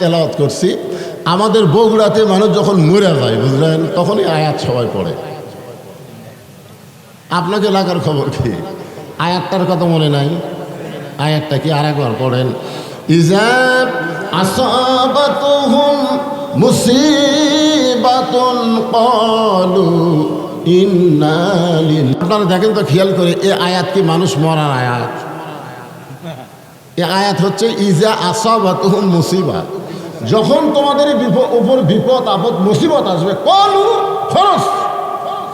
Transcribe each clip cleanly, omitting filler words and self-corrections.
তেলাওয়াত করছি। আমাদের বগুড়াতে মানুষ যখন মরে যায় বুঝলেন, তখনই আয়াত সবাই পড়ে। আপনাকে এলাকার খবর কি? আয়াতটার কথা মনে নাই? আয়াতটা কি আরেকবার পড়েন। ইজা আসাবাতুহুম মুসিবাতুন ক্বালু ইন্না লিল্লাহি। আপনারা দেখেন তো খেয়াল করে, এ আয়াত কি মানুষ মরার আয়াত? এ আয়াত হচ্ছে ইজা আসাবাতুহুম মুসিবাত, যখন তোমাদের উপর বিপদ আপদ মুসিবত আসবে, কলু ফরজ।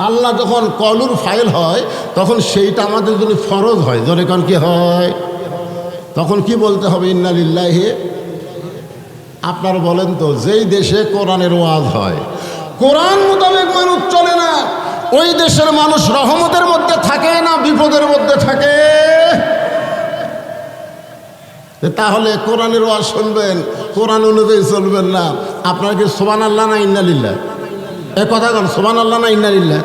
আল্লাহ যখন কলুর ফাইল হয় তখন সেইটা আমাদের জন্য ফরজ হয়। যখন কি হয় তখন কি বলতে হবে? ইন্না লিল্লাহি। আপনারা বলেন তো, যেই দেশে কোরআনের ওয়াজ হয়, কোরআন মোতাবেক মানুষ চলে না, ওই দেশের মানুষ রহমতের মধ্যে থাকে না বিপদের মধ্যে থাকে? তাহলে কোরআনের ওয়াজ শুনবেন, কোরআন অনুযায়ী চলবেন না। আপনার কি সুবহানাল্লাহ না ইন্নালিল্লাহ? এ কথা বল, সুবহানাল্লাহ না ইন্নালিল্লাহ?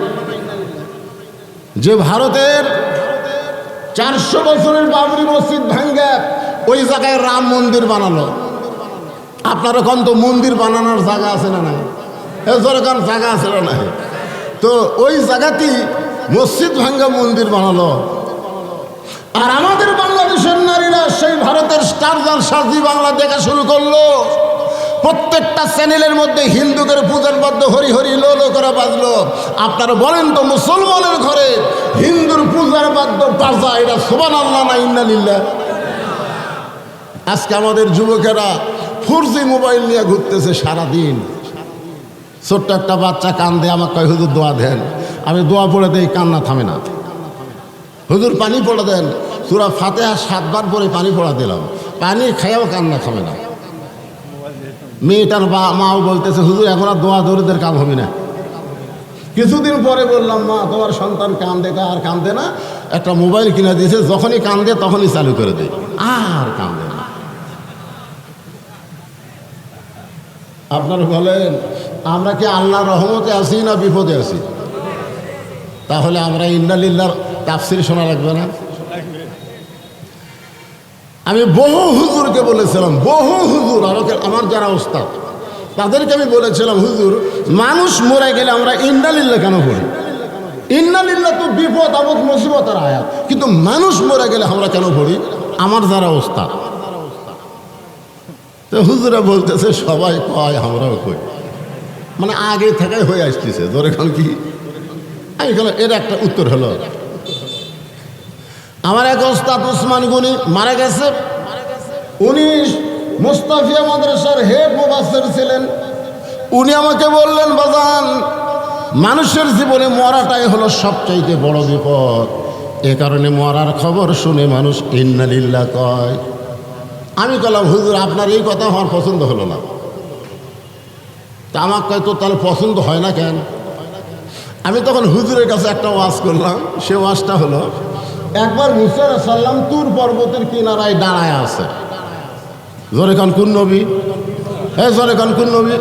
যে ভারতের 400 বছরের বাবরি মসজিদ ভাঙ্গে ওই জায়গায় রাম মন্দির বানালো, আপনার এখন তো মন্দির বানানোর জায়গা আছে না নাই? এখান জায়গা আছে না নাই? তো ওই জায়গাতেই মসজিদ ভাঙ্গা মন্দির বানালো। আর আমাদের বাংলাদেশের নারীরা সেই ভারতের স্টার জলসা বাংলা দেখা শুরু করলো। প্রত্যেকটা চ্যানেলের মধ্যে হিন্দুদের পূজার বাদ্য হরি হরি লো লো করে বাজলো। আপনারা বলেন তো, মুসলমানের ঘরে হিন্দুর পূজার বাদ্য বাজা, এটা সুবহানাল্লাহ না ইন্নালিল্লাহ? আজকে আমাদের যুবকেরা 4G মোবাইল নিয়ে ঘুরতেছে সারাদিন। ছোট্ট একটা বাচ্চা কান্দে, আমাকে কয় হুজুর দোয়া দেন। আমি দোয়া পড়ে দেই, কান্না থামে না। হুজুর পানি পড়া দেন, সূরা ফাতিহা 7 বার পরে পানি পড়া দিলাম, পানি খাইয়াও কান্না থামে না। মেয়েটার মাও বলতেছে, হুজুর এখন আর দোয়া দরিদের কাম হবে না। কিছুদিন পরে বললাম, মা তোমার সন্তান কান্দে আর কান্দে না, একটা মোবাইল কিনে দিয়েছে, যখনই কান্দে তখনই চালু করে দেয়, আর কান্দে না। আপনারা বলেন, আমরা কি আল্লাহর রহমতে আছি না বিপদে আছি? তাহলে আমরা ইন্না লিল্লাহর তাফসীর শোনা লাগবে না? আমি বহু হুজুরকে বলেছিলাম, বহু হুজুর, আমার যারা ওস্তাদ তাদেরকে আমি বলেছিলাম, হুজুর মানুষ মরে গেলে আমরা ইন্না লিল্লাহ কেন পড়ি? ইন্না লিল্লাহ তো বিপদ আপদ মুসিবতের আয়াত, কিন্তু মানুষ মরে গেলে আমরা কেন পড়ি? আমার যারা ওস্তাদ। তো হুজুরা বলতেছে, সবাই কয় আমরাও কই, মানে আগে থেকেই হয়ে আসতেছে। ধরে এখন কি এর একটা উত্তর হলো, আমার এক ওস্তাদ উসমান গনি মারা গেছে। উনি মুস্তাফিয়া মাদ্রাসার হেড মুফাসসির ছিলেন। উনি আমাকে বললেন, বাজান, মানুষের জীবনে মরাটাই হলো সবচাইতে বড় বিপদ। এ কারণে মরার খবর শুনে মানুষ ইন্না লিল্লাহ কয়। আমি বললাম, হুজুর আপনার এই কথা আমার পছন্দ হলো না। তা আমাকে কয়, তো তাহলে পছন্দ হয় না কেন? আমি তখন হুজুরের কাছে একটা ওয়াজ করলাম। সে ওয়াজটা হলো, একবার মুসা আলাইহিস সালাম তুর পর্বতের কিনারায় দাঁড়ায় আছে। জোরে খান কোন নবী? জোরে খান কোন নবী?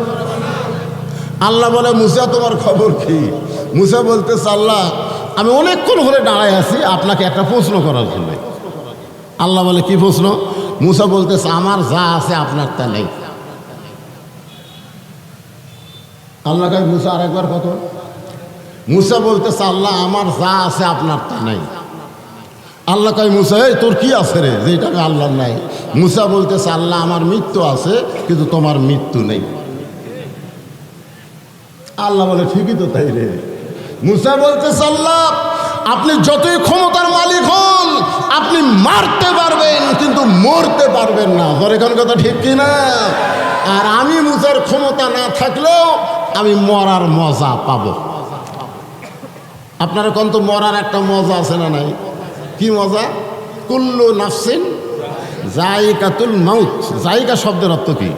আল্লাহ বলে, মুসা তোমার খবর কি? মুসা বলতেছে, আল্লাহ আমি অনেকক্ষণ হলে দাঁড়ায় আছি আপনাকে একটা প্রশ্ন করার জন্য। আল্লাহ বলে, কি প্রশ্ন? মুসা বলতেছে, আমার যা আছে আপনার তা নেই। আল্লাহ কয়, মুসা আরেকবার কত? মুসা বলতেছে, আল্লাহ আমার যা আছে আপনার তা নাই। আল্লাহ কয়, মুসা এই তোর কি আছে রে যেটা আল্লাহর নাই? মুসা বলতেছে, আল্লাহ আমার মৃত্যু আছে কিন্তু তোমার মৃত্যু নেই। আল্লাহ বলে, ঠিকই তো তাই রে। মুসা বলতেছে, আল্লাহ আপনি যতই ক্ষমতার মালিক হন, আপনি মারতে পারবেন কিন্তু মরতে পারবেন না। এখন কথা ঠিক কিনা? আর আমি মুসার ক্ষমতা না থাকলেও আমি মরার মজা পাবো। আপনারা কোন তো মরার একটা মজা আছে না নাই? কি মজা? কুল্লু নাফসিন যায়িকাতুল মাউত। যায়িকা শব্দের অর্থ কি?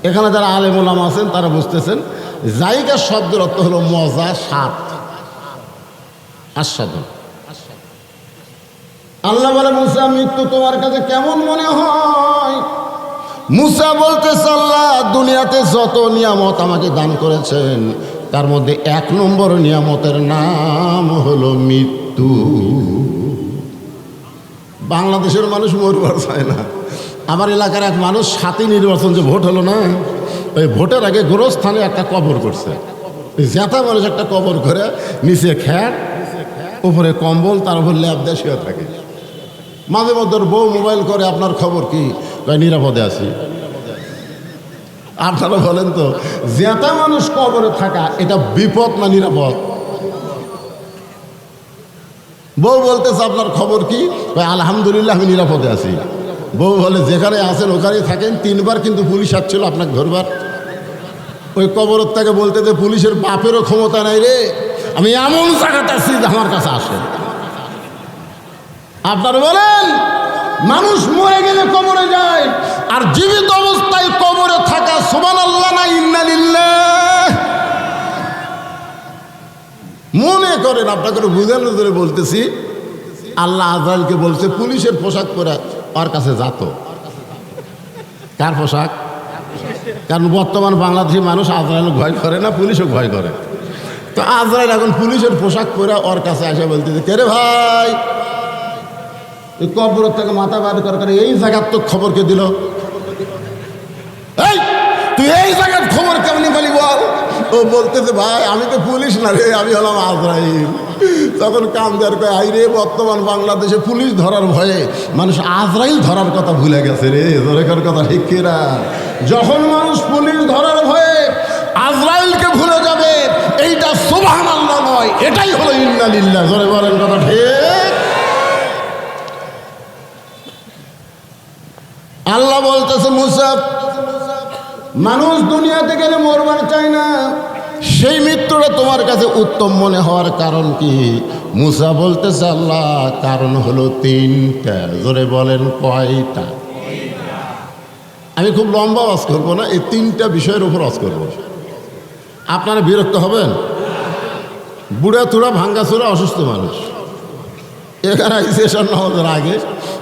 এখানে যারা আলেম ওলামা আছেন তারা বুঝতেছেন, যায়িকা শব্দের অর্থ হলো মজা, স্বাদ, আস্বাদন। আল্লাহ বলে, মুসা মৃত্যু তোমার কাছে কেমন মনে হয়? মুসা বলতেছে, আল্লাহ দুনিয়াতে যত নিয়ামত আমাকে দান করেছেন তার মধ্যে 1 নম্বর নিয়ামতের নাম হলো মৃত্যু। বাংলাদেশের মানুষ মরবার চায় না, আমার এলাকার এক মানুষ 7ই নির্বাচন যে ভোট হলো না, ওই ভোটের আগে গোরস্থানে একটা কবর করছে। জ্যাঠা মানুষ একটা কবর করে নিচে খ্যাট, উপরে কম্বল, তার উপর ল্যাব দিয়ে শুয়ে থাকে। মাঝে মধ্যে বউ মোবাইল করে, আপনার খবর কি? নিরাপদে আছি। আপনারা বলেন তো, জ্যাঠা মানুষ কবরে থাকা এটা বিপদ না নিরাপদ? বউ বলতেছে আপনার খবর কি? আলহামদুলিল্লাহ আমি নিরাপদে আছি। বউ বলে যেখানে আছেন ওখানেই থাকেন, 3বার কিন্তু পুলিশ আসছিল আপনাকে ধরবার। ওই কবরের থেকে বলতে যে পুলিশের বাপেরও ক্ষমতা নাই রে, আমি এমন জায়গাতে আছি যে আমার কাছে আসে। আপনারা বলেন, মানুষ মরে গেলে কবরে যায়, আর জীবিত অবস্থায় কবরে থাকা সুবহানাল্লাহ না ইন্না লিল্লাহ। মনে করেন, আপনাকে বুঝানোর জন্য বলতেছি, আল্লাহ আজরাইলকে বলছে পুলিশের পোশাক পরে ওর কাছে যেত। কার পোশাক? কারণ বর্তমান বাংলাদেশি মানুষ আজরাইল ভয় করে না, পুলিশও ভয় করে। তো আজরাইল এখন পুলিশের পোশাক পরে ওর কাছে এসে বলতেছে, কে রে ভাই, এই কবর থেকে মাথা বার করে এই জায়গার তো খবর কে দিল? এই তুই এই জায়গার খবর কেমনি বলি বল? ও বলতেছে, ভাই আমি তো পুলিশ না রে, আমি হলাম আজরাইল। তখন কামদার কয়, আই রে, বর্তমান বাংলাদেশে পুলিশ ধরার ভয়ে মানুষ আজরাইল ধরার কথা ভুলে গেছে রে। জোরেকার কথা ঠিক কিনা? যখন মানুষ পুলিশ ধরার ভয়ে আজরাইলকে ভুলে যাবে, এইটা সুবহানাল্লাহ নয়, এটাই হলো ইন্না লিল্লাহ। জোরে বলেন কথা ঠিক? আল্লাহ বলতেছে, মুসা, মানুষ দুনিয়াতে গেলে মরবার চায় না, সেই মৃত্যুটা তোমার কাছে উত্তম মনে হওয়ার কারণ কি? মুসা বলতেছে, আল্লাহ, কারণ হলো 3টা। জোরে বলেন কয়টা? আমি খুব লম্বা ওয়াজ করবো না, এই 3টা বিষয়ের উপর ওয়াজ করবো। আপনারা বিরক্ত হবেন? বুড়া থুড়া ভাঙ্গাচুরা অসুস্থ মানুষ এখানে সেশন নামাজের আগে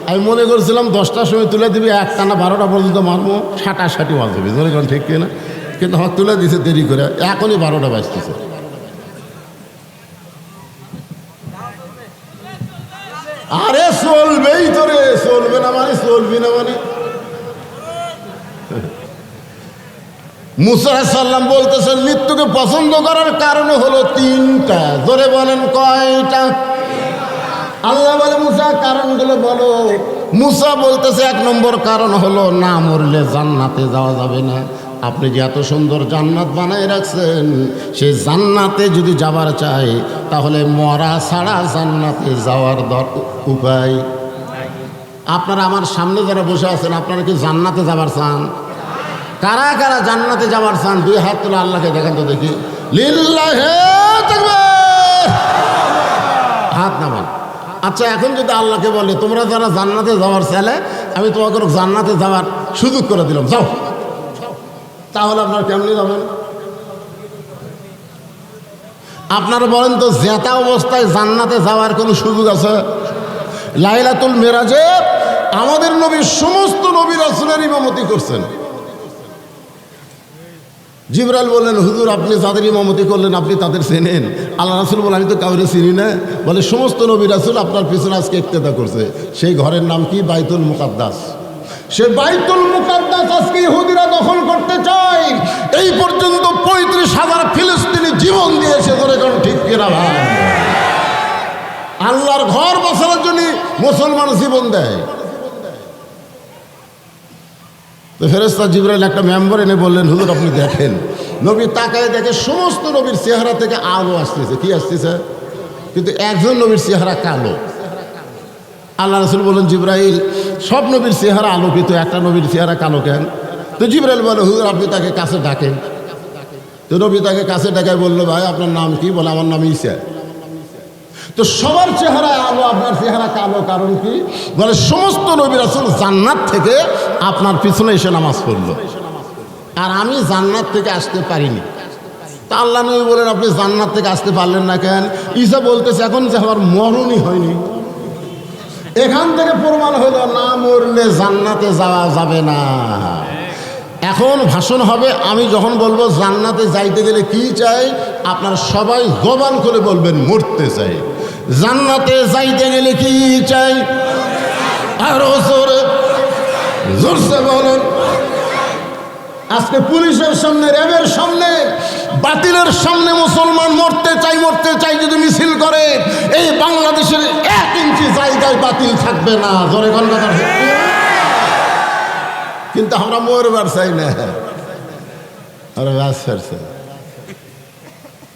আমি মনে করছিলাম 10টার সময় তুলে দিবি, 1টা না 12টা পর্যন্ত মারবো, 60 ওয়াজ হবে। জোরে কোন ঠিক কিনা? কিন্তু আমার তুলে দিছে দেরি করে, এখনই 12টা বাজতেছে। আরে চলবেই তো রে, চলবে না মানে চলবি না মানে? মুসা আলাইহিস সালাম বলতেছেন, মৃত্যুকে পছন্দ করার কারণ হলো 3টা। জোরে বলেন কয়টা? আল্লাহ বলে, মুসা কারণগুলো বলো। মুসা বলতেছে, 1 নম্বর কারণ হলো না মরলে জান্নাতে যাওয়া যাবে না। আপনি যে এত সুন্দর জান্নাত বানায় রাখছেন, সেই জান্নাতে যদি যাবার চাই তাহলে মরা ছাড়া জান্নাতে যাওয়ার উপায়। আপনারা আমার সামনে যারা বসে আছেন, আপনারা কি জান্নাতে যাবার চান? কারা কারা জান্নাতে যাবার চান? 2 হাত তুলে আল্লাহকে দেখান তো দেখি। লিল্লাহে তাকবীর। হাত নামান। আচ্ছা, এখন যদি আল্লাহকে বলে, তোমরা যারা জান্নাতে যাওয়ার চাইলে আমি তোমাকে জান্নাতে যাওয়ার সুযোগ করে দিলাম, যাও, তাহলে আপনারা কেমনি যাবেন? আপনারা বলেন তো, জেতা অবস্থায় জান্নাতে যাওয়ার কোনো সুযোগ আছে? লাইলাতুল মেরাজে আমাদের নবী সমস্ত নবী রাসূলের ইমামতি করছেন। জিবরাইল বললেন, হুজুর আপনি যাদের ইমামতি করলেন আপনি তাদের চেনেন? আল্লাহ রাসূল বলেন, আমি তো কাউরে চিনি না। বলে, সমস্ত নবী রাসূল আপনার পিছনে আজকে ইক্তেদা করছে। সেই ঘরের নাম কি? বাইতুল মুকাদ্দাস। সে বাইতুল মুকাদ্দাস আজকে ইহুদিরা দখল করতে চায়। এই পর্যন্ত 35,000 ফিলিস্তিনি জীবন দিয়েছে। ধরে কোন ঠিক কিনা ভাই? আল্লাহর ঘর বাঁচানোর জন্য মুসলমান জীবন দেয়। তো ফেরেশতা জিবরাইল একটা মেম্বার এনে বললেন, হুজুর আপনি দেখেন। নবী তাকায় দেখে সমস্ত নবীর চেহারা থেকে আলো আসতেছে। কি আসতেছে? কিন্তু একজন নবীর চেহারা কালো। আল্লাহ রাসূল বললেন, জিবরাইল সব নবীর চেহারা আলোকিত, একটা নবীর চেহারা কালো কেন? তো জিবরাইল বলে, হুজুর আপনি তাকে কাছে ডাকেন। তো নবী তাকে কাছে ডাকায় বললো, ভাই আপনার নাম কি? বলে, আমার নাম ঈসা। তো সবার চেহারা আলো, আপনার চেহারা কালো, কারণ কি? বলে, সমস্ত নবী রাসূল জান্নাত থেকে আপনার পিছনে এসে নামাজ পড়লো, আর আমি জান্নাত থেকে আসতে পারিনি। তা আল্লাহ নবী বলেন, আপনি জান্নাত থেকে আসতে পারলেন না কেন? ঈসা বলতেছে, এখন যে আমার মরণই হয়নি। এখান থেকে প্রমাণ হলো না মরলে জান্নাতে যাওয়া যাবে না। এখন ভাষণ হবে, আমি যখন বলবো জান্নাতে যাইতে গেলে কি চাই, আপনারা সবাই জবান করে বলবেন মরতে চাই। জান্নাতে যাইতে গেলে কি চাই? আরো জোরে জোরসে বলেন। আজকে পুলিশের সামনে, র্যাবের সামনে, বাতিলের সামনে মুসলমান মরতে চাই যদি মিছিল করে, এই বাংলাদেশের 1 ইঞ্চি জায়গায় বাতিল থাকবে না। জোরে কোন কথা। কিন্তু আমরা মরবার চাই না। আরে বাস ফেরছে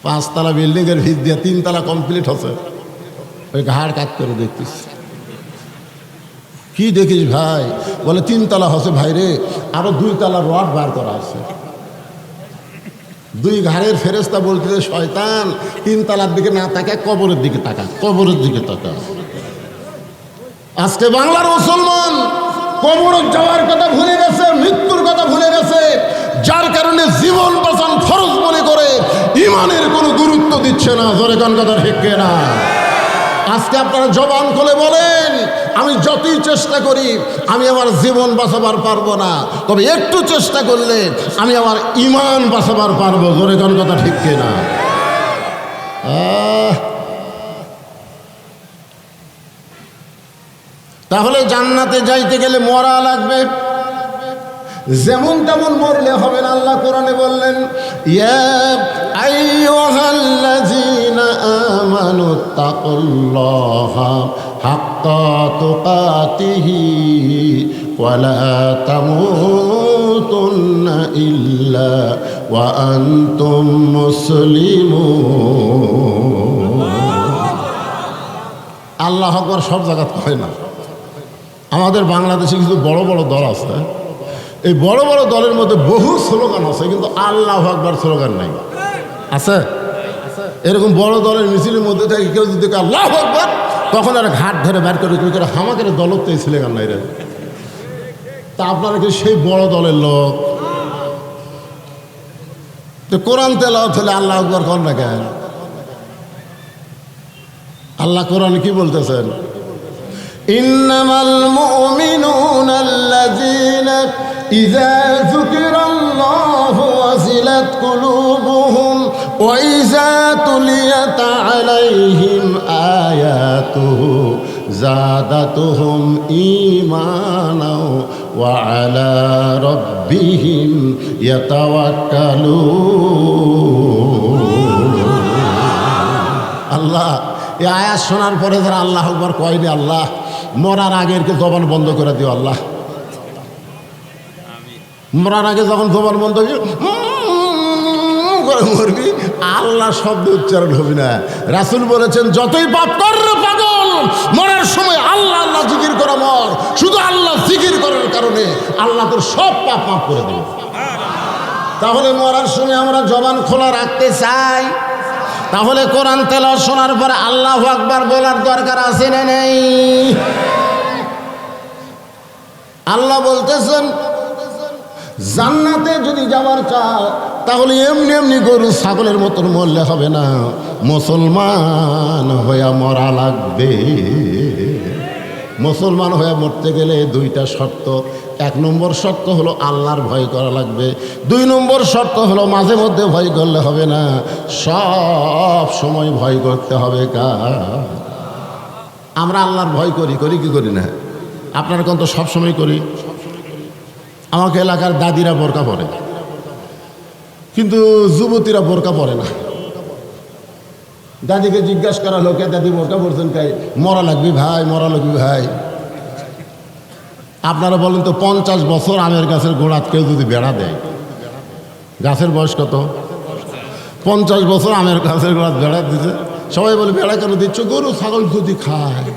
5 তলা বিল্ডিং এর ভিত দিয়ে 3 তলা কমপ্লিট হচ্ছে, ওই ঘাড় কাত করে দেখতিস। কি দেখিস ভাই? বলে 3 তলা হচ্ছে ভাই রে, আরো 2 তলা রড বার করা আছে। 2 ঘাড়ের ফেরেস্তা বলতেছে শয়তান 3 তলার দিকে না তাকা, কবরের দিকে তাকা, কবরের দিকে তাকা। আজকে বাংলার মুসলমান কবরে যাওয়ার কথা ভুলে গেছে, মৃত্যুর কথা ভুলে গেছে, যার কারণে জীবন বাঁচান ফরজ মনে করে ইমানের কোনো গুরুত্ব দিচ্ছে না। জোরে কোন কথা ঠিক না? আজকে আপনারা জবান খুলে বলেন, আমি যতই চেষ্টা করি আমি আমার জীবন বাঁচাবার পারবো না, তবে একটু চেষ্টা করলে আমি আমার ইমান বাঁচাবার পারবো। জোরে কোন কথা ঠিক না? তাহলে জান্নাতে যাইতে গেলে মরা লাগবে, যেমন তেমন মরলে হবে না। আল্লাহ কোরআনে বললেন, ইয়া আইয়ুহাল্লাযীনা আমানু তাকুল্লাহা হাক্কা তুকাতিহি ওয়া লা তামুতুন্না ইল্লা ওয়া আনতুম মুসলিমুন। আল্লাহু আকবার সব জায়গায় হয় না। আমাদের বাংলাদেশে কিছু বড় বড় দল আছে, এই বড় বড় দলের মধ্যে বহু স্লোগান আছে, কিন্তু আল্লাহু আকবার স্লোগান নাই। আছে এরকম বড় দলের মিছিলের মধ্যে থেকে কেউ যদি আল্লাহু আকবার, তখন আর ঘাট ধরে বের করে তুই করে হামাকের দলত তো এই স্লোগান নাই রে। তা আপনারা কি সেই বড় দলের লোক? তো কোরআন তেলাওয়াত হলে আল্লাহু আকবার কর না কেন? আল্লাহ কোরআনে কি বলতেছেন? ইন্নামাল মুমিনুনা আল্লাযীনা ইযা যুকিরাল্লাহু ওয়াজিলাত কুলুবুহুম ওয়া ইযা তুলিয়াত আলাইহিম আয়াতুহু যাদাতুহুম ঈমানাও ওয়া আলা রাব্বিহিম ইয়াতাওয়াক্কালুন। আল্লাহ এই আয়াত শোনার পরে যারা আল্লাহ আকবার কয়নি, আল্লাহ মরার আগের জবান বন্ধ করে দিও। আল্লাহ মরার আগে যখন জবান বন্ধ করে মরবি, আল্লাহ শব্দ উচ্চারণ হবে না। রাসূল বলেছেন, যতই পাপ কর পাগল, মরার সময় আল্লাহ আল্লাহ জিকির করা মর। শুধু আল্লাহ জিকির করার কারণে আল্লাহ তোর সব পাপ মাফ করে দেবে। তাহলে মরার সময় আমরা জবান খোলা রাখতে চাই, তাহলে কোরআন তেলাওয়াত শোনার পরে আল্লাহু আকবার বলার দরকার আছে না নেই? আল্লাহ বলতেছেন, জান্নাতে যদি যাওয়ার চাও তাহলে এমনি এমনি গরু ছাগলের মতন মরলে হবে না, মুসলমান হইয়া মরা লাগবে। মুসলমান হয়ে মরতে গেলে 2টা শর্ত। 1 নম্বর শর্ত হলো আল্লাহর ভয় করা লাগবে। 2 নম্বর শর্ত হলো মাঝে মধ্যে ভয় করলে হবে না, সব সময় ভয় করতে হবে। আমরা আল্লাহর ভয় করি কি করি না? আপনারা কোন তো সব সময় করি। আমাকে এলাকার দাদিরা বোরকা পরে, কিন্তু যুবতীরা বোরকা পরে না। দাদিকে জিজ্ঞাসা করা লোকে, দাদি বোরকা পরছেন কাই? মরা লাগবি ভাই, মরা লাগবি ভাই। আপনারা বলেন তো, 50 বছর আমের গাছের গোড়াত কেউ যদি বেড়া দেয়, গাছের বয়স কত? 50 বছর আমের গাছের গোড়াত বেড়া দিচ্ছে। সবাই বলে বেড়া কেন দিচ্ছ? গরু ছাগল যদি খায়।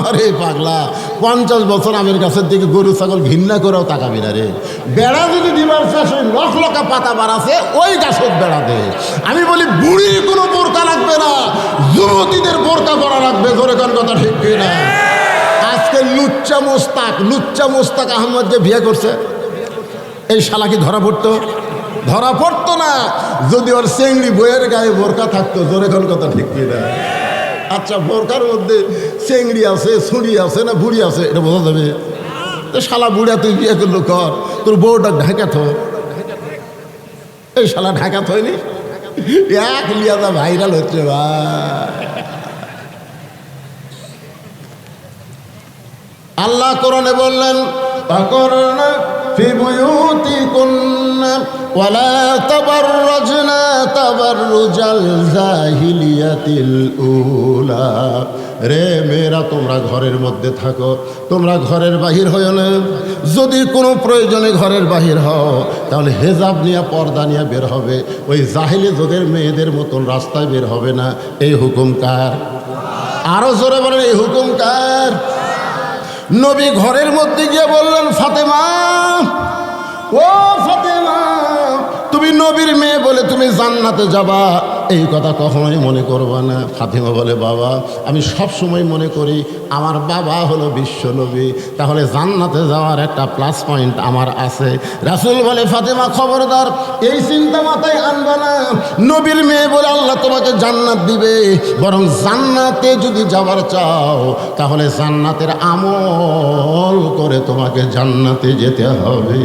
আরে পাগলা, 50 বছর আমের গাছের দিকে গরু ছাগল ঘৃণা করেও তাকাবি না রে। বেড়া যদি দিবার চাষ, ওই লখলকা পাতা বাড়াছে ওই গাছের বেড়া দে। আমি বলি বুড়ির কোনো বোরকা লাগবে না, যুবতীদের বোরকা করা লাগবে। ধরে কোন কথা ঠিক না? আজকে লুচ্চা মোস্তাক আহমদ যে বিয়ে করছে, এই শালা কি ধরা পড়তো? ধরা পড়তো না যদি ওর চেংড়ি বইয়ের গায়ে বোরকা থাকতো। জোরে কোন কথা ঠিক না? আচ্ছা, বোরকার মধ্যে চেংড়ি আছে, ছুরি আছে না বুড়ি আছে, এটা বোঝা যাবে? তো শালা বুড়া তুই বিয়ে করলো কর, তোর বউটা ঢাকা থো। এই শালা ঢাকা থয়নি, এক লিয়াদা ভাইরাল হচ্ছে ভাই। আল্লাহ কোরআনে বললেন তাকরনা ফি বুয়ুতিকুন্না ওয়ালা তাবাররাজনা তাবাররুজাল জাহিলিয়াতিল উলা। রে মেয়েরা, তোমরা ঘরের মধ্যে থাকো, তোমরা ঘরের বাহির হইও না। যদি কোনো প্রয়োজনে ঘরের বাহির হও তাহলে হেজাব নিয়ে, পর্দা নিয়ে বের হবে। ওই জাহিলি যুগের মেয়েদের মতন রাস্তায় বের হবে না। এই হুকুম কার? আরো জোরে বলেন, এই হুকুম কার? নবী ঘরের মধ্যে গিয়ে বললেন ফাতেমা, ও ফাতেমা, তুমি নবীর মেয়ে বলে তুমি জান্নাতে যাবা, এই কথা কখনোই মনে করবা না। ফাতেমা বলে বাবা, আমি সব সময় মনে করি আমার বাবা হলো বিশ্ব নবী, তাহলে জান্নাতে যাওয়ার একটা প্লাস পয়েন্ট আমার আছে। রাসূল বলে ফাতেমা খবরদার, এই চিন্তা মাথায় আনবা না। নবীর মেয়ে বলে আল্লাহ তোমাকে জান্নাত দিবে, বরং জান্নাতে যদি যাবার চাও তাহলে জান্নাতের আমল করে তোমাকে জান্নাতে যেতে হবে।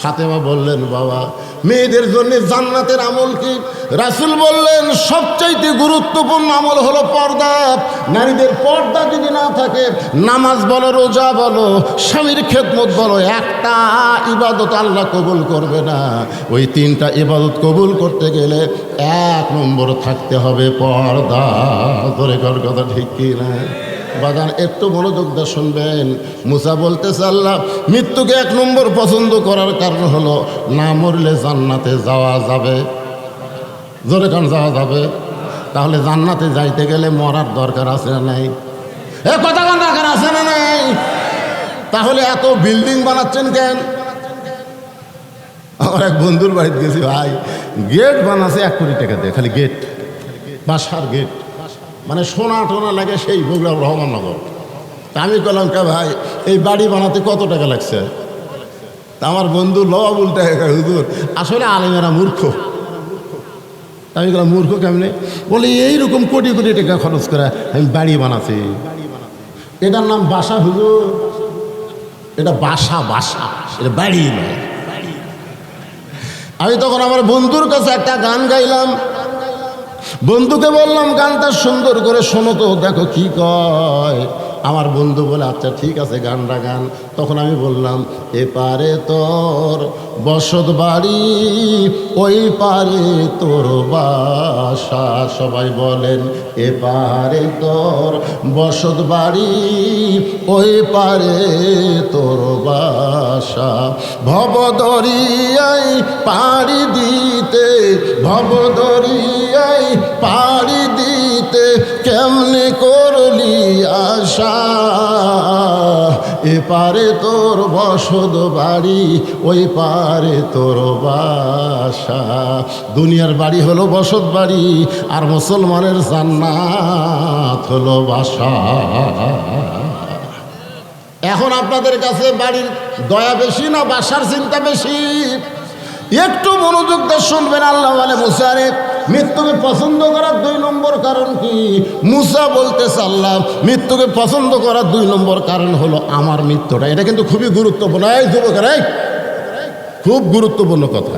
ফাতেমা বললেন বাবা, মেয়েদের জন্য জান্নাতের আমল কি? রাসূল বললেন সবচাইতে গুরুত্বপূর্ণ আমল হলো পর্দা। নারীদের পর্দা যদি না থাকে, নামাজ বলো, রোজা বলো, স্বামীর খেদমত বলো, একটা ইবাদত আল্লাহ কবুল করবে না। ওই তিনটা ইবাদত কবুল করতে গেলে 1 নম্বর থাকতে হবে পর্দা। ধরে কর কথা ঠিক কি না? বাজান একটু মনোযোগ দিয়ে শুনবেন। মুসা বলতেছে আল্লাহ মৃত্যুকে 1 নম্বর পছন্দ করার কারণ হলো না মরলে জান্নাতে যাওয়া যাবে। জোরে কান যাওয়া যাবে। তাহলে জান্নাতে যাইতে গেলে মরার দরকার আছে না নাই? এ কথা কান দরকার আছে না নাই? তাহলে এত বিল্ডিং বানাচ্ছেন কেন? আমার এক বন্ধুর বাড়িতে গেছি, ভাই গেট বানাচ্ছে 1 কোটি টাকা দিয়ে, খালি গেট, বাসার গেট, মানে সোনা টোনা লাগে সেই বগুড়া রহমাননগর। তা আমি বললাম কে ভাই এই বাড়ি বানাতে কত টাকা লাগছে? তা আমার বন্ধু লওয়া বলতে হুজুর আসলে আলেমেরা মূর্খ। আমি বললাম মূর্খ কেমনে? বলে এইরকম কোটি কোটি টাকা খরচ করে আমি বাড়ি বানাচ্ছি। এটার নাম বাসা হুজুর, এটা বাসা, বাসা, এটা বাড়ি নয়। আমি তখন আমার বন্ধুর কাছে একটা গান গাইলাম। বন্ধুকে বললাম গানটা সুন্দর করে শোনো তো, দেখো কি কয়। আমার বন্ধু বলে আচ্ছা ঠিক আছে গানটা গান। তখন আমি বললাম এপারে তোর বসত বাড়ি, ওই পারে তোর বাসা। সবাই বলেন এপারে তোর বসত বাড়ি, ওই পারে তোর বাসা। ভবদরিয়ায় পাড়ি দিতে, ভবদরিয়ায় পাড়ি দিতে কেমনে করলি আশা। এপারে তোর বসত বাড়ি, ওই পারে তোর বাসা। দুনিয়ার বাড়ি হলো বসত বাড়ি, আর মুসলমানের জান্নাত হলো বাসা। এখন আপনাদের কাছে বাড়ির দয়া বেশি না বাসার চিন্তা বেশি? একটু মনোযোগ দিয়ে শুনবেন। আল্লাহ বলে মুসারে মৃত্যুকে পছন্দ করার 2 নম্বর কারণ কি? মুসা বলতেছে আল্লাহ মৃত্যুকে পছন্দ করার 2 নম্বর কারণ হলো আমার মৃত্যুটা। এটা কিন্তু খুবই গুরুত্বপূর্ণ। এই যুবকেরা, খুব গুরুত্বপূর্ণ কথা।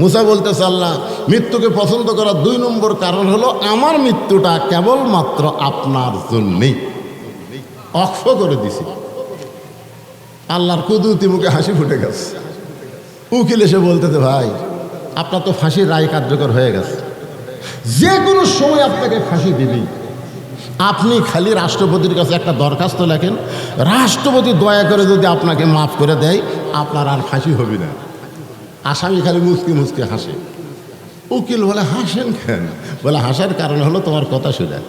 মুসা বলতেছে আল্লাহ মৃত্যুকে পছন্দ করার 2 নম্বর কারণ হলো আমার মৃত্যুটা কেবলমাত্র আপনার জন্যেই। অক্ষ করে দিছি। আল্লাহর কুদরতি মুখে হাসি ফুটে গেছে। উকিল এসে বলতেছে ভাই আপনার তো ফাঁসির রায় কার্যকর হয়ে গেছে, যে কোনো সময় আপনাকে ফাঁসি দিবি। আপনি খালি রাষ্ট্রপতির কাছে একটা দরখাস্ত লেখেন, রাষ্ট্রপতি দয়া করে যদি আপনাকে মাফ করে দেয় আপনার আর ফাঁসি হবে না। আসামি খালি মুচকি মুচকি হাসে। উকিল বলে হাসেন কেন? বলে হাসার কারণ হলো তোমার কথা শুনে।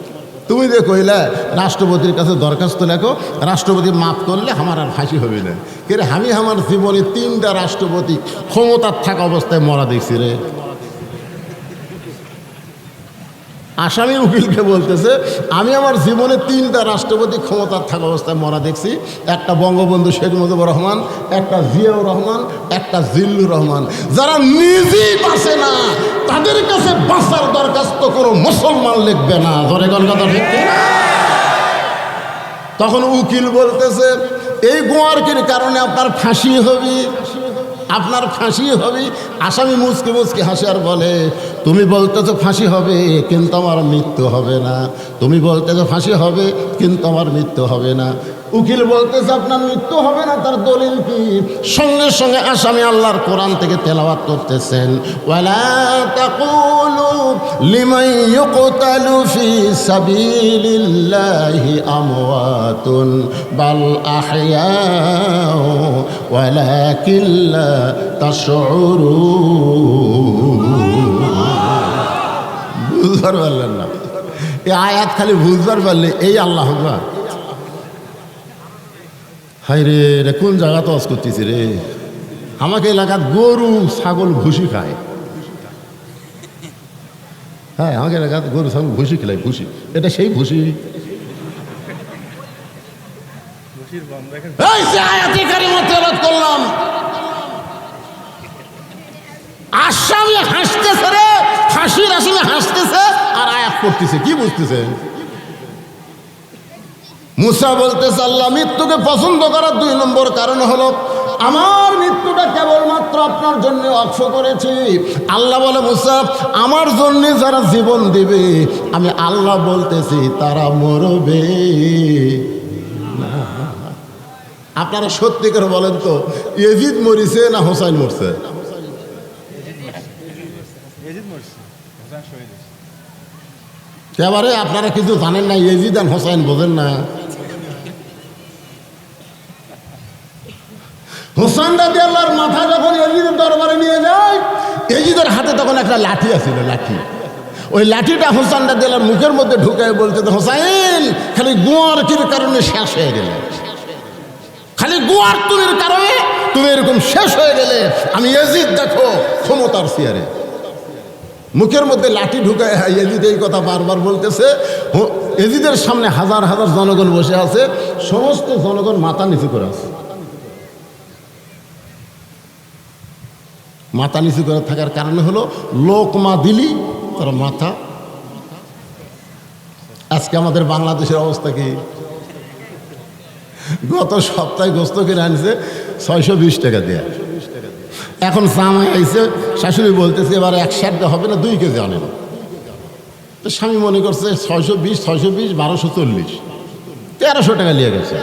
তুমি যে কইলে রাষ্ট্রপতির কাছে দরখাস্ত লেখো, রাষ্ট্রপতি মাফ করলে আমার আর ফাঁসি হবে না। কিন্তু আমি আমার জীবনে 3টা রাষ্ট্রপতি ক্ষমতার থাকা অবস্থায় মরা দেখছি রে। আসামি উকিলকে বলতেছে আমি আমার জীবনে 3টা রাষ্ট্রপতি ক্ষমতার থাকা অবস্থায় মরা দেখছি। একটা বঙ্গবন্ধু শেখ মুজিবুর রহমান, একটা জিয়াউর রহমান, একটা জিল্লুর রহমান। যারা নিজেই বাঁচে না তাদের কাছে বাঁচার দরখাস্ত কোনো মুসলমান লিখবে না। ধরে কোন কথা ঠিক না? তখন উকিল বলতেছে এই গোয়ারকির কারণে আপনার ফাঁসি হবে, আপনার ফাঁসি হবে। আসামি মুচকি মুচকি হাসে আর বলে তুমি বলতেছো ফাঁসি হবে কিন্তু আমার মৃত্যু হবে না, তুমি বলতেছো ফাঁসি হবে কিন্তু আমার মৃত্যু হবে না। উকিল বলতেছে আপনার মৃত্যু হবে না, তার দলিল কি? সঙ্গে সঙ্গে আসামি আল্লাহর কোরআন থেকে তেলাওয়াত করতেছেন, ওয়ালা তাকুলু লিমান ইউকতালু ফি সাবিলিল্লাহি আমওয়াতুন বাল আহইয়াউ ওয়ালাকিন লা তাশউরুন। বুঝবার পারলেন না? এই আয়াত খালি বুঝবার পারলে এই আল্লাহ আকবার। হাই রে, রে কোন জায়গা তো আজ করতেছি রে। আমাকে এলাকার গরু ছাগল ভুসি খায়। হ্যাঁ, আমাকে এলাকার গরু ছাগল ভুসি খেলায়, ভুসি। এটা সেই ভুসি। করলাম আসামি হাসতেছে রে, ফাঁসির আসামি হাসতেছে আর আয়াত করতেছে, কি বুঝতেছে? মুসা বলতেছে আল্লাহ মৃত্যুকে পছন্দ করার 2 নম্বর কারণ হলো আমার মৃত্যুটা কেবলমাত্র আপনার জন্য ওয়াকফ করেছি। আল্লাহ বলে মুসা আমার জন্য যারা জীবন দিবে আমি আল্লাহ বলতেছি তারা মরবে না। আপনারা সত্যি করে বলেন তো, ইয়াজিদ মরিছে না হোসাইন মরছে? এবারে আপনারা কিছু জানেন না, ইয়াজিদ আর হোসাইন বোঝেন না। হোসেন রাদিয়াল্লাহর মাথা যখন ইয়াজিদের দরবারে নিয়ে যায়, ইয়াজিদের হাতে তখন একটা লাঠি আছিল, লাঠি। ওই লাঠিটা হোসেন রাদিয়াল্লাহর মুখের মধ্যে ঢুকায় বলতে, হোসাইন খালি গোয়ার কির কারণে শেষ হয়ে গেলে, খালি গোয়ার তুমির কারণে তুমি এরকম শেষ হয়ে গেলে। আমি ইয়াজিদ দেখো ক্ষমতার চেয়ারে, মুখের মধ্যে লাঠি ঢুকায় ইয়াজিদ এই কথা বারবার বলতেছে। ইয়াজিদের সামনে হাজার হাজার জনগণ বসে আছে, সমস্ত জনগণ মাথা নিচু করে আছে। মাথা নিচু করে থাকার কারণে হলো লোকমা দিলি তার মাথা। আজকে আমাদের বাংলাদেশের অবস্থা কি? গত সপ্তাহে গোস্ত কিনে আনছে 620 টাকা দিয়ে, এখন জামাই আইছে, শাশুড়ি বলতেছে এবার 1 সের হবে না, 2 কেজি আনেন। তো স্বামী মনে করছে 620 1240, 1300 টাকা নিয়ে গেছে।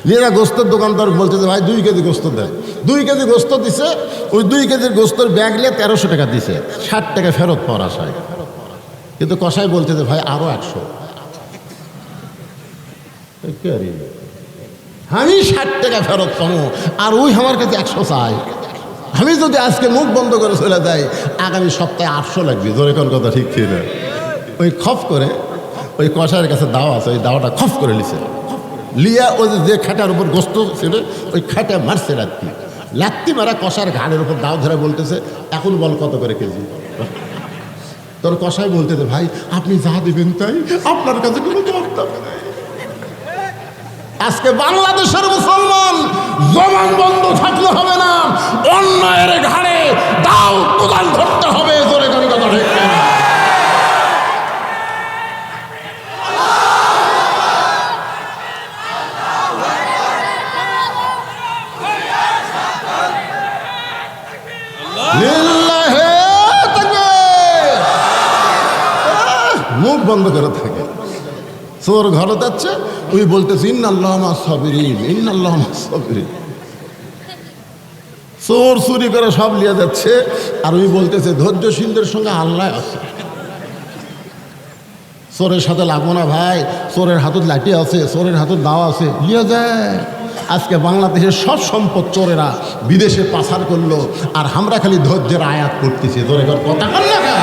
লিয়েরা গোস্তের দোকানদার বলতেছে ভাই 2 কেজি গোস্ত দেয়। 2 কেজি গোস্ত দিছে, ওই 2 কেজির গোস্তর ব্যাগ নিয়ে 1300 টাকা দিছে, 60 টাকা ফেরত পাওয়ার আশায়। কিন্তু কসাই বলতেছে ভাই আরো 100। আমি 60 টাকা ফেরত পাবো আর ওই আমার কাছে 100 চাই। আমি যদি আজকে মুখ বন্ধ করে চলে যাই, আগামী সপ্তাহে 800 লাগবে। জোরে কোন কথা ঠিক ছিল? ওই খপ করে ওই কসাইয়ের কাছে দাওয়া আছে, ওই দাওয়াটা খপ করে লিছে, লিয়া ওই যে খাটার উপর গোস্ত ছিল ওই খাটা মারছে লাত্তি। লাত্তি মারা কষার ঘাড়ের উপর দাও ধরে বলতেছে এখন বল কত করে কেজি? তোর কষাই বলতেছে ভাই আপনি যা দিবেন তাই, আপনার কাছে কোনো দরকার নেই। আজকে বাংলাদেশের মুসলমান জবান বন্ধ থাকলে হবে না, অন্যায়ের ঘাড়ে দাও কোদাল ধরতে হবে। জোরে কোন কথা ঠিক না? মুখ বন্ধ করে থাকে। চোর ঘরে যাচ্ছে, ওই বলতেছে ইন্নাল্লাহ মা'আস সাবিরিন, ইন্নাল্লাহ মা'আস সাবিরিন। চোর চুরি করে সব নিয়ে যাচ্ছে, আর ওই বলতেছে ধৈর্যশীলদের সঙ্গে আল্লাহ আছে। চোরের সাথে লাগবো না ভাই, চোরের হাতত লাঠি আছে, চোরের হাতত দাওয়া আছে, নিয়ে যায়। আজকে বাংলাদেশের সব সম্পদ চোরেরা বিদেশে পাচার করলো, আর আমরা খালি ধৈর্যের আয়াত করতেছি। ধরে কথা কর না,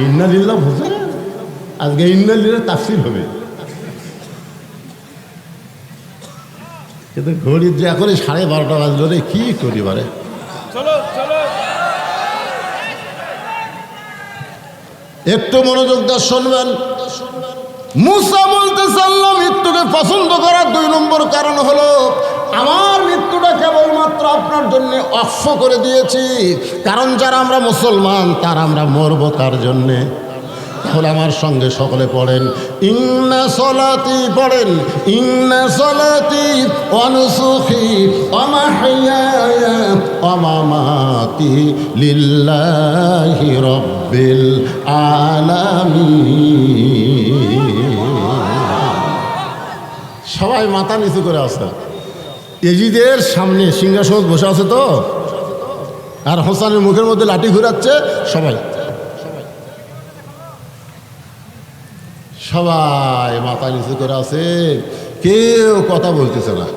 ইন্নালিল্লাহ বুঝে। আজকে ইন্নালিল্লাহ তাফসীর হবে, কিন্তু ঘড়ির যে এখন 12:30 বাজলো রে, কি করি বারে। একটু মনোযোগ দিয়ে শুনবেন। মুসা বলতেছে আল্লাহ মৃত্যুকে পছন্দ করার 2 নম্বর কারণ হলো আমার মৃত্যুটা কেবলমাত্র আপনার জন্য ওয়াকফ করে দিয়েছি। কারণ যারা আমরা মুসলমান তারা আমরা মরবো তার জন্যে। তাহলে আমার সঙ্গে সকলে পড়েন ইন্না সলাতি, পড়েন ইন্না সলাতি ওয়া নুসুকি ওয়া মাহইয়ায়া ওয়া মামাতি লিল্লাহি রাব্বিল আলামিন। সবাই মাথা নিচু করে আছে। এজিদের সামনে সিংহাসন বসে আছে তো, আর হোসেনের মুখের মধ্যে লাঠি ঘুরাচ্ছে সবাই। সবাই মাথা নিচু করে আছে, কেউ কথা বলতেছে না।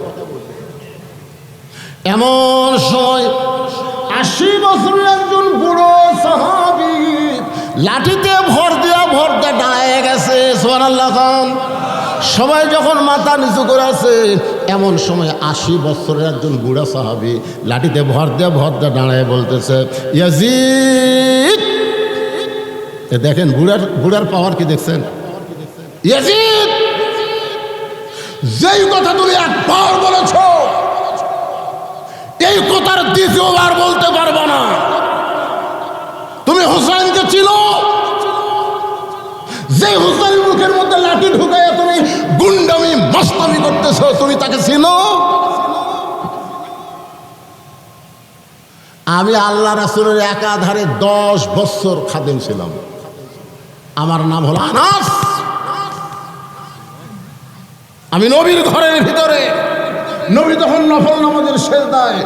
এমন সময় 80 বছরের একজন বুড়ো সাহাবী লাঠিতে ভর দিয়া দাঁড়ায় গেছে। সুবহানাল্লাহ খান। সবাই যখন মাথা নিচু করে আছে, এমন সময় 80 বছরের একজন বুড়া সাহাবী লাঠিতে ভর দিয়া দাঁড়ায় বলতেছে, ইয়াজিদ। দেখেন বুড়ার পাওয়ার কি দেখছেন? ইয়াজিদ, যেই কথা তুমি একবার বলেছ, এই কথার দ্বিতীয়বার বলতে পারবে না। তুমি হোসেনকে চিনো? যে হোসেনের মুখের মধ্যে লাঠি ঢুকাইয়া তুমি গুন্ডামি মস্তামি করতেছ, তুমি তাকে চিনো? আমি আল্লাহ রাসূলের একাধারে 10 বছর খাদেম ছিলাম। আমার নাম হলো আনাস। আমি নবীর ঘরের ভিতরে, নবী তখন নফল নামাজের সেজদায়,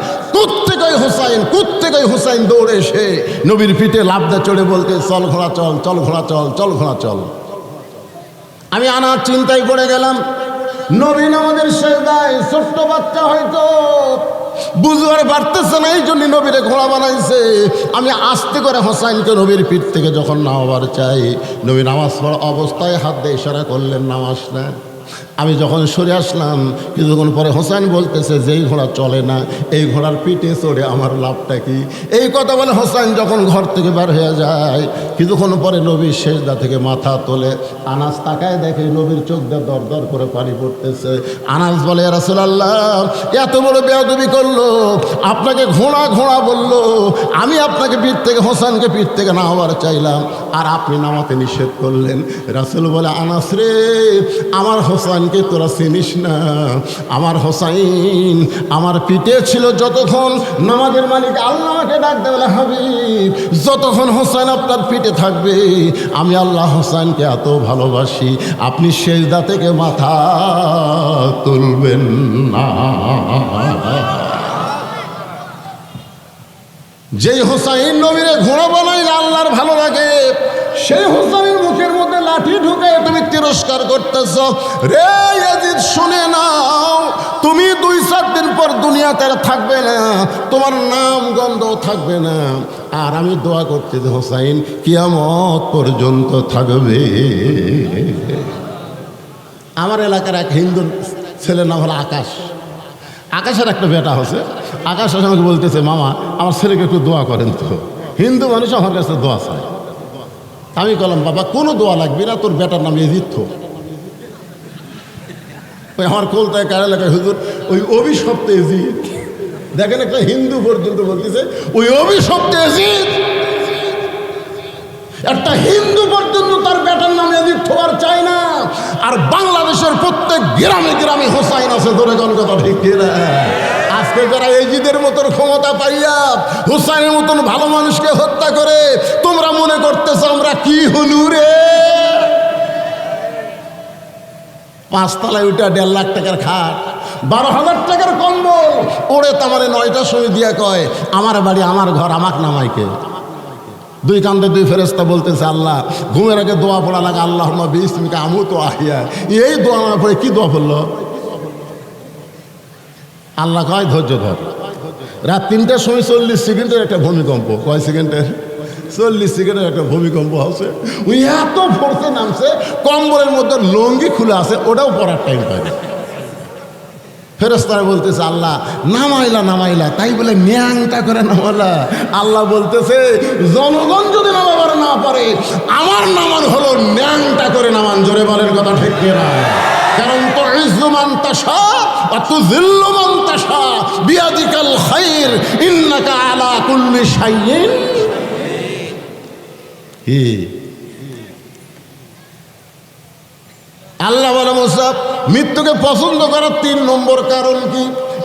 কুত্তেকই হুসাইন দৌড়ে এসে নবীর পিঠে লাফদা চড়ে বলতে, চল ঘোড়া চল, চল ঘোড়া চল, চল ঘোড়া চল। আমি আনার চিন্তায় পড়ে গেলাম। নবী নামাজের সেজদায়, ছোট্ট বাচ্চা হয়তো বুঝতে পারতেছে না, এই জন্য নবীরে ঘোড়া বানাইছে। আমি আস্তে করে হোসাইনকে নবীর পিঠ থেকে যখন নামাবার চাই, নবী নামাজ পড়া অবস্থায় হাত দিয়ে ইশারা করলেন, নামাজ না। আমি যখন সরে আসলাম, কিছুক্ষণ পরে হোসেন বলতেছে, যেই ঘোড়া চলে না, এই ঘোড়ার পিঠে চড়ে আমার লাভটা কি? এই কথা বলে হোসেন যখন ঘর থেকে বার হয়ে যায়, কিছুক্ষণ পরে নবীর সেজদা থেকে মাথা তোলে। আনাস তাকায়, দেখে নবীর চোখ দিয়ে দর দর করে পানি পড়তেছে। আনাস বলে, ইয়া রাসূলুল্লাহ, এত বড় বেয়াদবি করলো, আপনাকে ঘোড়া বললো, আমি আপনাকে পিঠ থেকে, হোসেনকে পিঠ থেকে নামাবার চাইলাম, আর আপনি নামাতে নিষেধ করলেন। রাসূল বলে, আনাস রে, আমার হোসাইনকে তোরা চিনিস না। আমার হোসাইন আমার পিঠে ছিল যতক্ষণ, নামাজের মালিক আল্লাহকে ডাকতে বলে, হাবিব, যতক্ষণ হোসাইন আপনার পিঠে থাকবে, আমি আল্লাহ হোসাইনকে এত ভালোবাসি, আপনি সেজদা থেকে মাথা তুলবেন না। যেই হোসাইন নবীরে ঘোড়া বানাইলে আল্লাহর ভালো লাগে, সেই হোসাইনের মুখের মধ্যে লাঠি ঢুকে তুমি তিরস্কার করতেছ। রে ইয়াজিদ, শুনে নাও, তুমি 2-4 দিন পর দুনিয়াতে আর থাকবে না, তোমার নাম গন্ধ থাকবে না। আর আমি দোয়া করতে, হোসাইন কিয়ামত পর্যন্ত থাকবে। আমার এলাকার এক হিন্দু ছেলের নাম হলো আকাশ। আকাশের একটা বেটা হচ্ছে। আকাশ আমাকে বলতেছে, মামা আমার ছেলেকে একটু দোয়া করেন তো। হিন্দু মানুষ আমার কাছে দোয়া চায়। আমি বললাম, বাবা কোনো দোয়া লাগবে না, তোর বেটার নাম এজিদ। ওই আমার কলতায় কার এলাকায় হুজুর, ওই অভিশপ্ত এজিদ। দেখেন, একটা হিন্দু পর্যন্ত বলতেছে ওই অভিশপ্ত এজিদ। একটা হিন্দু পর্যন্ত তার বেটার নাম এজিদ হওয়ার চায় না। আর বাংলাদেশের প্রত্যেক গ্রামে গ্রামে হোসাইন আছে। ধরে কোন কথা ঠিক কিনা? আজকে যারা এজিদের মতন ক্ষমতা পাইয়া হুসাইনের মতন ভালো মানুষকে হত্যা করে, তোমরা মনে করতেছো আমরা কি হলু রে? 5 তলায় উঠা 1.5 লাখ টাকার খাট, 12,000 টাকার কম্বল ওরে তামারে 9টার সময় দিয়া কয়, আমার বাড়ি, আমার ঘর, আমাকে নামাইকে। 2 কান্দে 2 ফেরেশতা বলতেছে, আল্লাহ ঘুমের আগে দোয়া পড়া লাগে, আল্লাহুম্মা বিইসমিকা আমুতু আহিয়া। এই দোয়া না পড়ে কি দোয়া পড়লো? আল্লাহ কয়, ধৈর্য ধর। রাত 3টার সময় 40 সেকেন্ডের একটা ভূমিকম্প। কয় সেকেন্ডের? 40 সেকেন্ডের একটা ভূমিকম্প হচ্ছে। ওই এত ফোর্সে নামছে, কম্বলের মধ্যে লঙ্গি খুলে আছে, ওটাও পড়ার টাইম পায়। ফেরেশতারা বলতেছে, আল্লাহ নামাইলা, তাই বলে ন্যাংটা করে নামালা। আল্লাহ বলতেছে, জনগণ যদি নামাবার না পারে, আমার নামান হলো ন্যাংটা করে নামান। জোরে বলেন কথা ঠিক কিনা? কারণ তো ইজ্জু মান তাশা ওয়া তুযিল্লু মান তাশা বিয়াদিকাল খায়র ইন্নাকা আলা কুল্লি শাইইন। আল্লাহ বলে, মুসা, মৃত্যুকে পছন্দ করার 3 নম্বর কারণ কি?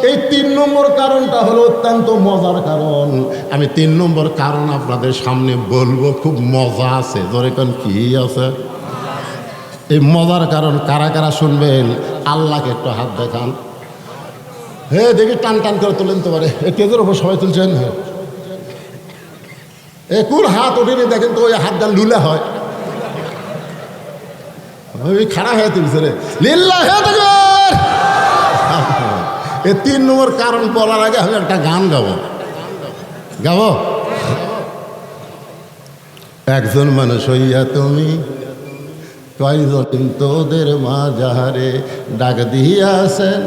এই 3 নম্বর কারণটা হলো অত্যন্ত মজার কারণ। আমি 3 নম্বর কারণ আপনাদের সামনে বলবো, খুব মজা আছে। ধরে কোন কি আছে? এই মজার কারণ কারা কারা শুনবেন আল্লাহকে একটু হাত দেখান। হে দেখি টান টান করে তুলেন তো পারে এ তেজের ওপর সবাই তুলছেন। এ কোন হাত ওঠেনি দেখেন তো, ওই হাত গান লুলা হয়, ওই খাড়া হয়ে তুলছে রে লিল্লাহ। এ 3 নম্বর কারণ বলার আগে আমি একটা গান গাবো। একজন মানুষ হইয়া তুমি কয়জন তোদের মা যাহারে ডাক দিয়াছেন।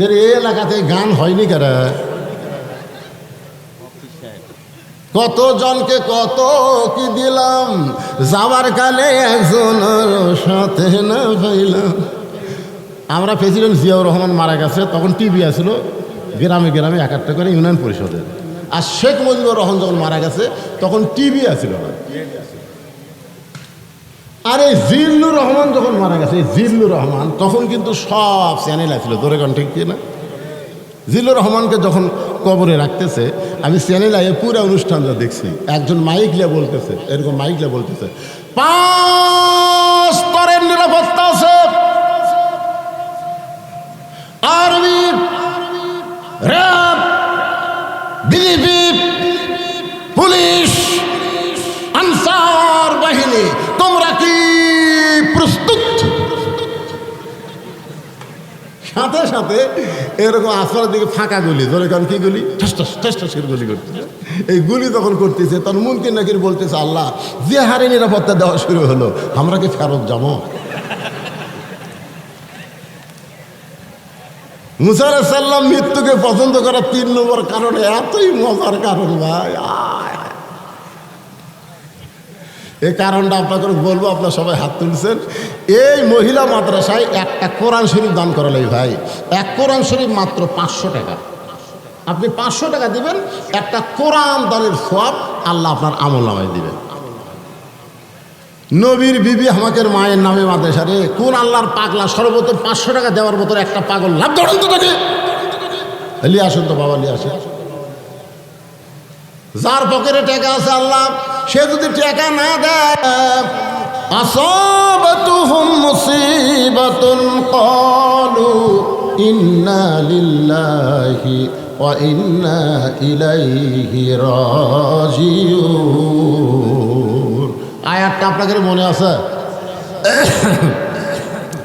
এই এলাকাতে গান হয়নি কারা? কত জনকে কত কি দিলাম, যাবার কালে একজন সাথে না পাইলাম। আমরা প্রেসিডেন্ট জিয়াউর রহমান মারা গেছে, তখন টিভি আসলো গ্রামে গ্রামে 1-1টা করে ইউনিয়ন পরিষদের। আর শেখ মুজিবুর রহমান যখন মারা গেছে তখন টিভি আসছিল না। আর এই জিল্লুর রহমান যখন মারা গেছে, জিল্লুর রহমান তখন কিন্তু সব চ্যানেল আসছিল। ধরে গান ঠিক কি না? জিল্লুর রহমানকে যখন কবরে রাখতেছে, আমি চ্যানেল আগে পুরো অনুষ্ঠানটা দেখছি। একজন মাইকলে বলতেছে, এরকম মাইকলে বলতেছে 5 স্তরের নিরাপত্তা আছে, army, RAB, BGB, police, answer বাহিনী, তোমরা কি প্রস্তুত? সাথে সাথে এরকম আসমানের দিকে ফাঁকা গুলি, ধরে কারণ কি গুলি, ঠাস গুলি করতেছে। এই গুলি তখন করতেছে, তখন মুনকির নাকির বলতেছে আল্লাহ যে হারে নিরাপত্তা দেওয়া শুরু হলো, আমরা কি ফেরত যাবো? মুসা আলাইহিস সালাম মৃত্যুকে পছন্দ করার 3 নম্বর কারণ এতই মজার কারণ ভাই। এই কারণটা আপনাকে বলবো, আপনার সবাই হাত তুলছেন। এই মহিলা মাদ্রাসায় একটা কোরআন শরীফ দান করালে ভাই, এক কোরআন শরীফ মাত্র 500 টাকা। আপনি 500 টাকা দিবেন, একটা কোরআন দানের সওয়াব আল্লাহ আপনার আমলনামায় দিবেন। নবীর বিবি আমাকের মায়ের নামে মাদ্রাসা রে, কোন আল্লাহর পাগলা সর্বপ্রথম 500 টাকা দেওয়ার মতো একটা পাগল লাভ ধরেন তো তাকে লিয়ে আসুন তো বাবা, লিয়ে আসুন। যার পকেটে টাকা আছে আল্লাহ, সে যদি টাকা না দেয়, আসাবাতুহুম মুসিবাতুন ক্বালু ইন্না লিল্লাহি ওয়া ইন্না ইলাইহি রাজিউন। আয়াতটা আপনাদের মনে আছে?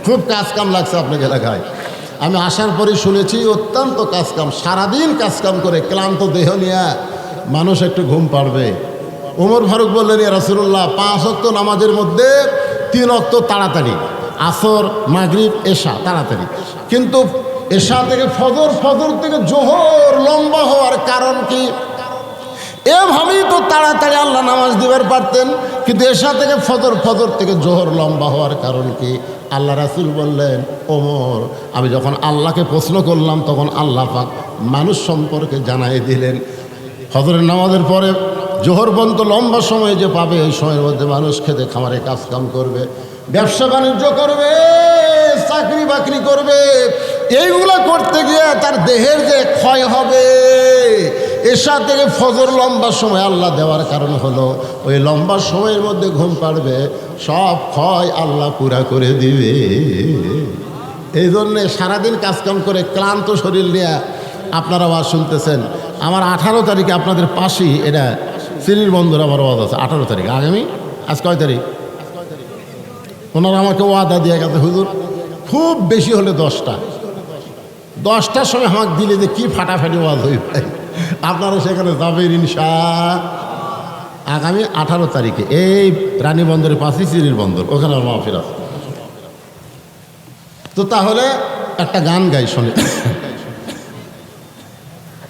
খুব কাজকাম লাগছে আপনাকে এলাকায়। আমি আসার পরে শুনেছি অত্যন্ত কাজকাম, সারাদিন কাজকাম করে ক্লান্ত দেহ নিয়ে মানুষ একটু ঘুম পাড়বে। ওমর ফারুক বললেন ইয়া রাসূলুল্লাহ, 5 ওয়াক্ত নামাজের মধ্যে 3 ওয়াক্ত তাড়াতাড়ি, আসর, মাগরিব, এশা তাড়াতাড়ি, কিন্তু এশা থেকে ফজর, ফজর থেকে জোহর লম্বা হওয়ার কারণ কি? এভাবেই তো তাড়াতাড়ি আল্লাহ নামাজ দিবার পারতেন, কিন্তু এশা থেকে ফজর, ফজর থেকে জোহর লম্বা হওয়ার কারণ কি? আল্লাহ রাসূল বললেন, ওমর আমি যখন আল্লাহকে প্রশ্ন করলাম তখন আল্লাহ পাক মানুষ সম্পর্কে জানাই দিলেন, ফজরের নামাজের পরে জোহর পর্যন্ত লম্বা সময় যে পাবে, এই সময়ের মধ্যে মানুষ খেতে খামারে কাজকাম করবে, ব্যবসা বাণিজ্য করবে, চাকরি বাকরি করবে। এইগুলো করতে গিয়ে তার দেহের যে ক্ষয় হবে, এশা থেকে ফজর লম্বা সময় আল্লাহ দেওয়ার কারণ হলো ওই লম্বা সময়ের মধ্যে ঘুম পাড়বে, সব ক্ষয় আল্লাহ পুরা করে দিবে। এই জন্যে সারাদিন কাজকাম করে ক্লান্ত শরীর নিয়ে আপনারা আওয়াজ শুনতেছেন। আমার 18 তারিখে আপনাদের পাশেই এটা সিরির বন্ধুর আমার ওয়াজ আছে, 18 তারিখ আগামী। আজ কয় তারিখ? ওনারা আমাকে ওয়াদা দিয়ে গেছে, হুজুর খুব বেশি হলে 10টার সময় আমাকে দিলে যে কি ফাটাফাটি ওয়াজ হয়ে ভাই, আপনারা সেখানে যাবেন ইনশাআল্লাহ। আগামী 18 তারিখে এই রানী বন্দরের পাশেই সিরির বন্দর, ওখানে আমার মাহফিল আছে। তো তাহলে একটা গান গাই শোনে।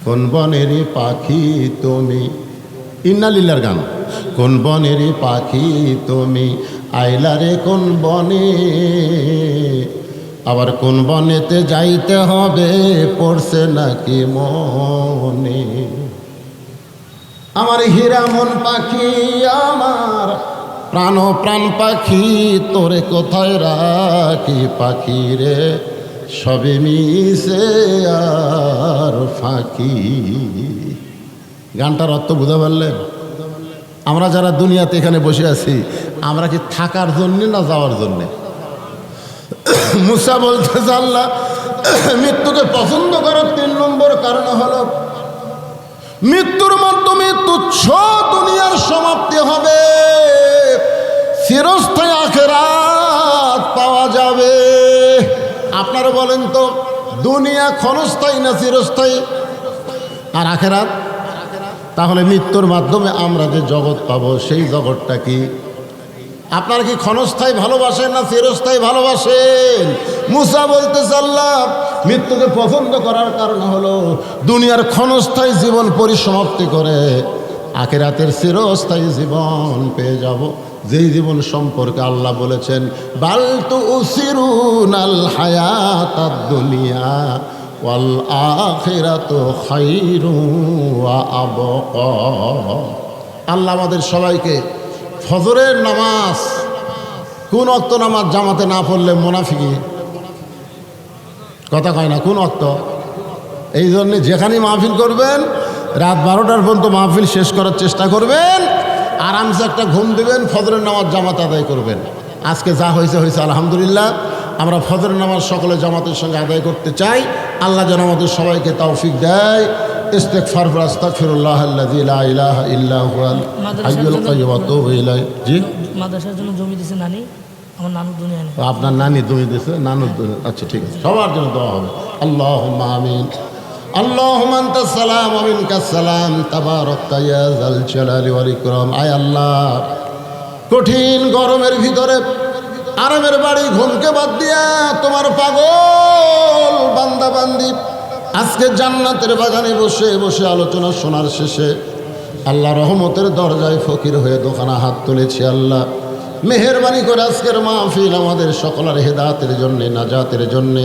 কোন বনেরই পাখি তুমি, ইন্না লিল্লাহর গান। কোন বনেরই পাখি তুমি আইলারে কোন বনে, আবার কোন বনেতে যাইতে হবে পড়ছে নাকি মনে। আমার হীরা মন পাখি, আমার প্রাণ প্রাণ পাখি, তোরে কোথায় রাখি পাখি রে, সবে মিশে আর ফাঁকি। গানটার অর্থ বুঝতে পারলেন? আমরা যারা দুনিয়াতে এখানে বসে আছি, আমরা কি থাকার জন্যে না যাওয়ার জন্যে? মুসা বলতেছে আল্লাহ মৃত্যুকে পছন্দ করার 3 নম্বর কারণ হলো মৃত্যুর মাধ্যমে তুচ্ছ দুনিয়ার সমাপ্তি হবে, চিরস্থায়ী আখিরাত পাওয়া যাবে। আপনারা বলেন তো, দুনিয়া ক্ষণস্থায়ী না চিরস্থায়ী? আর আখিরাত? তাহলে মৃত্যুর মাধ্যমে আমরা যে জগৎ পাবো সেই জগৎটা কি? আপনারা কি ক্ষণস্থায়ী ভালোবাসেন না চিরস্থায়ী ভালোবাসেন? মুসা বলতেছে আল্লাহ মৃত্যুকে পছন্দ করার কারণ হলো দুনিয়ার ক্ষণস্থায়ী জীবন পরিসমাপ্তি করে আখিরাতের চিরস্থায়ী জীবন পেয়ে যাব, যেই জীবন সম্পর্কে আল্লাহ বলেছেন বাল তুসিরুনাল হায়াতাদ দুনিয়া ওয়াল আখিরাতু খায়রুন ওয়া আবকা। আল্লাহ আমাদের সবাইকে ফজরের নামাজ, কোন ওয়াক্ত নামাজ জামাতে না পড়লে মুনাফিকি কথা কয় না, কোন ওয়াক্ত? এই জন্যে যেখানে মাহফিল করবেন রাত 12টার পর্যন্ত মাহফিল শেষ করার চেষ্টা করবেন, আরামসে একটা ঘুম দিবেন, ফজরের নামাজ জামাত আদায় করবেন। আজকে যা হয়েছে হয়েছে আলহামদুলিল্লাহ। আমরা ফজরের নামাজ সকলে জামাতের সঙ্গে আদায় করতে চাই। আল্লাহ যেন আমাদের সবাইকে তৌফিক দেয়। ইস্তিগফার ফর আস্তাগফিরুল্লাহাল্লাযী লা ইলাহা ইল্লা হুয়াল হাইয়ুল কাইয়্যুম ওয়া আতুবু ইলাইহি। জি, মাদ্রাসার জন্য জমি দিয়েছে নানি, আমার নানু দুনিয়া নেই। আপনার নানি জমি দিয়েছে, নানু? আচ্ছা ঠিক আছে, সবার জন্য দোয়া হবে। আল্লাহুম্মা আমিন। আল্লাহুম্মা আনতাস সালাম ওয়া মিনকাস সালাম তাবারাকতা ইয়া যাল জালালি ওয়াল ইকরাম। আয় আল্লাহ, কঠিন গরমের ভিতরে আরামের বাড়ি ঘুমকে বাদ দিয়া তোমার পাগল বান্দা বান্দি আজকে জান্নাতের বাগানে বসে বসে আলোচনা শোনার শেষে আল্লাহ রহমতের দরজায় ফকির হয়ে দোকানে হাত তুলেছি। আল্লাহ মেহেরবানি করে আজকের মাহফিল আমাদের সকলের হেদায়েতের জন্যে, নাজাতের জন্যে,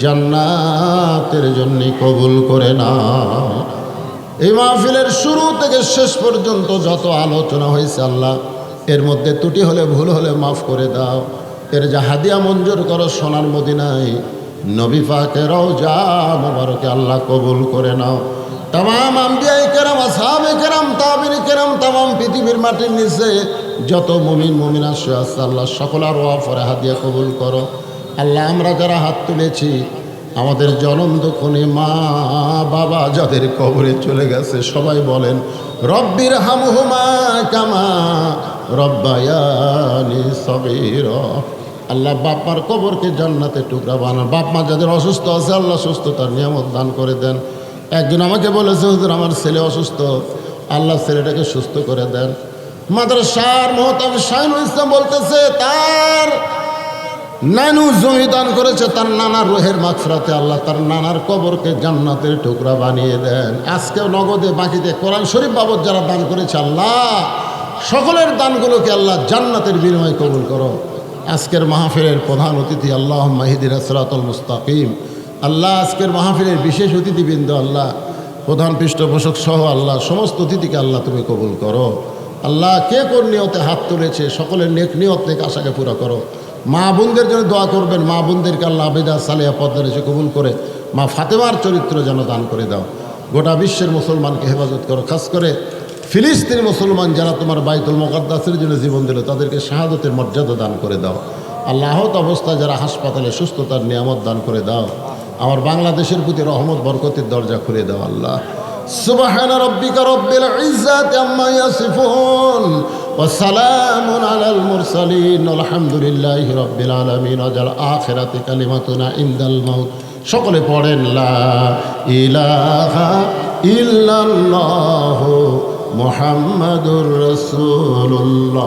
জান্নাতের জন্যে কবুল করে না। এই মাহফিলের শুরু থেকে শেষ পর্যন্ত যত আলোচনা হয়েছে আল্লাহ, এর মধ্যে ত্রুটি হলে ভুল হলে মাফ করে দাও। এর যা হাদিয়া মঞ্জুর করো সোনার মদিনায় নবী পাকের রওজা মোবারকে আল্লাহ কবুল করে নাও। তামাম আম্বিয়ায়ে কেরাম, আসহাবে কেরাম, তাবিঈন কেরাম, তামাম পৃথিবীর মাটির নিচে যত মুমিন মুমিনা শুয়ে আছে আল্লাহ সকলের ওয়াফরে হাদিয়া কবুল করো। আল্লাহ আমরা যারা হাত তুলেছি, আমাদের জনম দুঃখনে মা বাবা যাদের কবরে চলে গেছে সবাই বলেন রব্বির হামহুমা কামা রব্বায়ানি সগীরা। আল্লাহ বাপ মার কবরকে জান্নাতে টুকরা বানান। বাপ মা যাদের অসুস্থ আছে আল্লাহ সুস্থতার নিয়ামত দান করে দেন। একজন আমাকে বলেছে হুজুর আমার ছেলে অসুস্থ, আল্লাহ ছেলেটাকে সুস্থ করে দেন। মাদ্রাসার মুহতামিম শাহিনুল ইসলাম বলতেছে তার নানু জমি দান করেছে, তার নানার রুহের মাগফিরাতে আল্লাহ তার নানার কবরকে জান্নাতের টুকরা বানিয়ে দেন। আজকেও নগদে বাকিতে কোরআন শরীফ বাবদ যারা দান করেছে আল্লাহ সকলের দানগুলোকে আল্লাহ জান্নাতের বিনিময়ে কবুল করো। আজকের মাহফিলের প্রধান অতিথি আল্লাহুম্মা ইহদিনাস সিরাতাল মুস্তাকিম। আল্লাহ আজকের মাহফিলের বিশেষ অতিথিবৃন্দ আল্লাহ প্রধান পৃষ্ঠপোষক সহ আল্লাহ সমস্ত অতিথিকে আল্লাহ তুমি কবুল করো। আল্লাহ কে কোন নিয়তে হাত তুলেছে সকলের নেক নিয়ত নেক আশাকে পুরো করো। মা বোনদের জন্য দোয়া করবেন, মা বোনদেরকে আল্লাহ আবেদা সালেহা পদ্মার এসে কবুল করে মা ফাতেমার চরিত্র যেন দান করে দাও। গোটা বিশ্বের মুসলমানকে হেফাজত করো। খাস করে ফিলিস্তিনি মুসলমান যারা তোমার বাইতুল মুকাদ্দাসের জন্য জীবন দিল তাদেরকে শাহাদতের মর্যাদা দান করে দাও। আল্লাহ আহত অবস্থায় যারা হাসপাতালে সুস্থতার নিয়ামত দান করে দাও। আমার বাংলাদেশের প্রতি রহমত বরকতের দরজা খুলে দাও। আল্লাহ সুবহান রাব্বিকা রাব্বিল ইজ্জাতি আম্মা ইয়াসিফুন ওয়া সালামুন আলাল মুরসালিন আলহামদুলিল্লাহি রাব্বিল আলামিন। ওয়াজাল আখিরাতি কালিমাতুনা ইনদাল মাউত। সকলে পড়েন লা ইলাহা ইল্লাল্লাহু মুহাম্মাদুর রাসূলুল্লাহ।